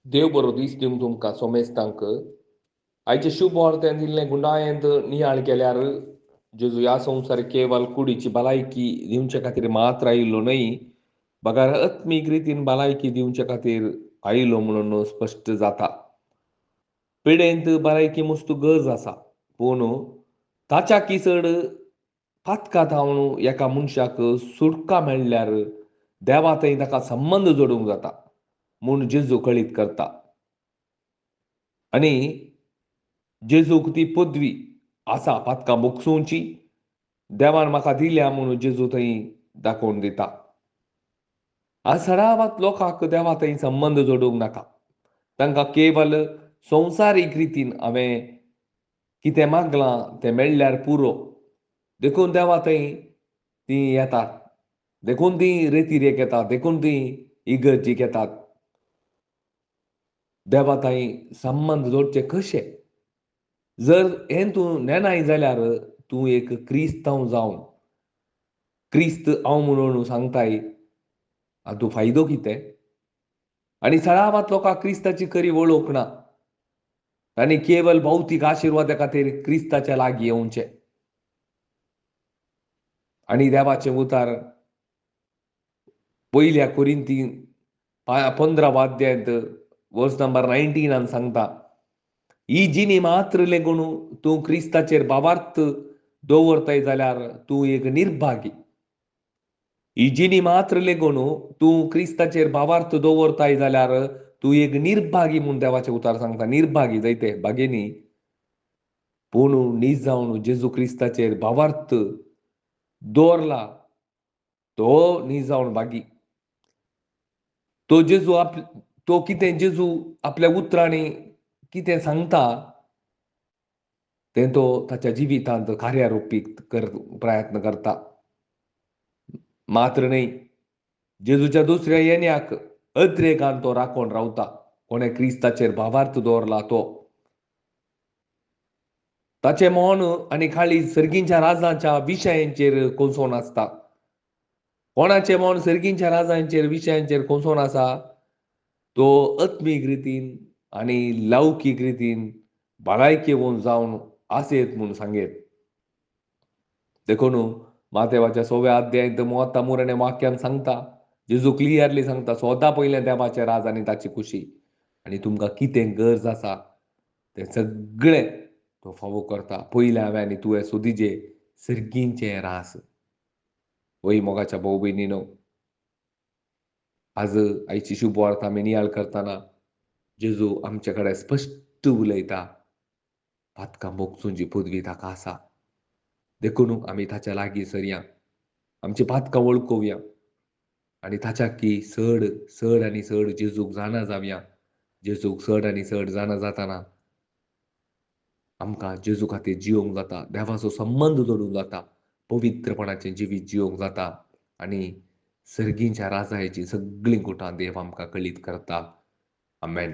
देव बरो दीस दिवंक तुमकां सोमेस्तांक आयचे शुभ वार्त्यान दिल्लें गुंडायेंत नियाळ केल्यार जेजू ह्या संवसार केवळ कुडीची भलायकी दिवचे खातीर मात्र आयिल्लो न्हय, बगार आत्मीक रितीन भलायकी दिवचे खातीर आयिल्लो म्हणून स्पश्ट जाता. पिडेंत भलायकी मस्त गरज आसा, पूण ताच्या किचड पातकां धांवन एका मनशाक सुटका मेळ्ळ्यार देवा थंय ताका संबंद जोडूंक जाता म्हूण जेजू कळीत करता. आनी जेजूक ती पदवी आसा पातकां मोगसूंची देवान म्हाका दिल्या म्हणून जेजू थंय दाखोवन दिता. आज सडावात लोकांक देवा थंय संबंद जोडूंक नाका. तांकां केवळ संवसारीक रितीन हांवें कितें मागलां तें मेळ्ळ्यार पुरो देखून देवा थंय तीं येतात, देखून तीं रेतीरेक येतात, देखून तीं इगर्जीक येतात. देवा थंय संबंद जोडचे कशे? जर हें तूं नेनाय जाल्यार तूं एक क्रिस्तांव जावन क्रिस्त हांव म्हणून सांगताय, हातूं फायदो कितें? आनी सडावात लोकांक क्रिस्ताची खरी वळख ना. तांणी केवळ भौतीक आशिर्वादा खातीर क्रिस्ताच्या लागीं येवचें. आनी देवाचें उतार पयल्या कोरिंथी 15 अध्यायांत वर्स नंबर 19 सांगता, ही जिणी मात्र लेगून तूं क्रिस्ताचेर भावार्थ दवरताय जाल्यार तूं एक निर्भागी. ही जिणी मात्र लेगून तूं क्रिस्ताचेर भावार्थ दवरताय जाल्यार तूं एक निर्भागी म्हूण देवाचें उतार सांगता. निर्भागी जायते भागेनी, पूण नीज जावन जेजू क्रिस्ताचेर भावार्थ दवरला तो नीज जावन भागी. तो कितें जेजू आपल्या उतरांनी कितें सांगता तें तो ताच्या जिवितांत कार्यारूपीत प्रयत्न करता. मात्र न्हय, जेजूच्या दुसऱ्या येण्याक अद्रेकान तो राखोन रावता. कोणें क्रिस्ताचेर भावार्थ दवरला तो. ताचें मोन आनी काळीज सर्गींच्या राजांच्या विशयांचेर कोसोन आसता. कोणाचें मोन सर्गींच्या राजांचेर विशयांचेर कोसोन आसा? तो आत्मीक रितीन आनी लौकीक रितीन भलायकेवून जावन आसेत म्हूण सांगेत. देखून मातेवाच्या 6व्या अध्यायांत 33 वाक्यान सांगता, जेजू क्लियरली सांगता, सोदा पयलें देवाचें राज आनी ताची खुशी, आनी तुमकां कितें गरज आसा तें सगळें तो फावो करता. पयलें हांवें आनी तुवें सोदिचें सर्गींचें रास. वय मोगाच्या भाव भयणीनो, आज आयची शुभ वार्ता आमी नियाळ करतना जेजू आमचे कडेन स्पश्ट उलयता, पातकां मोगचूंची पदवी ताका आसा. देखून आमी ताच्या लागीं सरया, आमची पातकां वळखुया आनी ताच्या की चड आनी चड जेजूक जाणा जावया. जेजूक चड आनी चड जाणा जाताना आमकां जेजू खातीर जिवंक जाता, देवाचो संबंद जोडूंक जाता, पवित्रपणाचें जिवीत जिवंक जाता आनी सर्गींच्या राजा हेची सगळीं गुटां देव आमकां कळीत करता. आमेन.